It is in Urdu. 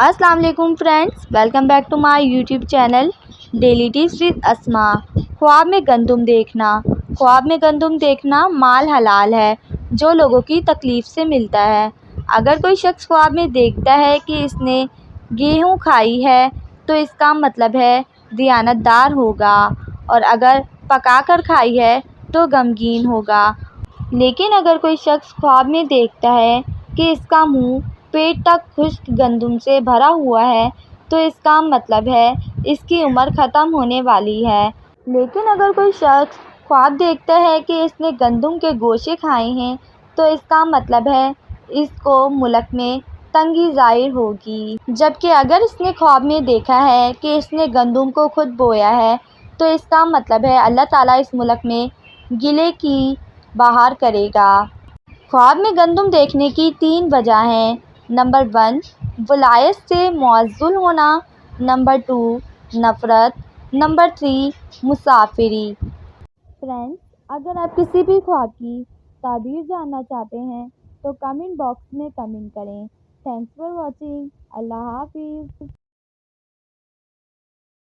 السلام علیکم friends, welcome back to my YouTube channel daily tips with Asma. خواب میں گندم دیکھنا۔ خواب میں گندم دیکھنا مال حلال ہے جو لوگوں کی تکلیف سے ملتا ہے۔ اگر کوئی شخص خواب میں دیکھتا ہے کہ اس نے گیہوں کھائی ہے تو اس کا مطلب ہے دیانت دار ہوگا، اور اگر پکا کر کھائی ہے تو غمگین ہوگا۔ لیکن اگر کوئی شخص خواب میں دیکھتا ہے کہ اس کا منہ پیٹ تک خشک گندم سے بھرا ہوا ہے تو اس کا مطلب ہے اس کی عمر ختم ہونے والی ہے۔ لیکن اگر کوئی شخص خواب دیکھتا ہے کہ اس نے گندم کے گوشے کھائے ہیں تو اس کا مطلب ہے اس کو ملک میں تنگی ظاہر ہوگی۔ جبکہ اگر اس نے خواب میں دیکھا ہے کہ اس نے گندم کو خود بویا ہے تو اس کا مطلب ہے اللہ تعالیٰ اس ملک میں گلے کی بہار کرے گا۔ خواب میں گندم دیکھنے کی 3 وجہ ہیں۔ نمبر 1، ولایت سے معزول ہونا۔ نمبر 2، نفرت۔ نمبر 3، مسافری۔ فرینڈز، اگر آپ کسی بھی خواب کی تعبیر جاننا چاہتے ہیں تو کمنٹ باکس میں کمنٹ کریں۔ Thanks for watching. اللہ حافظ۔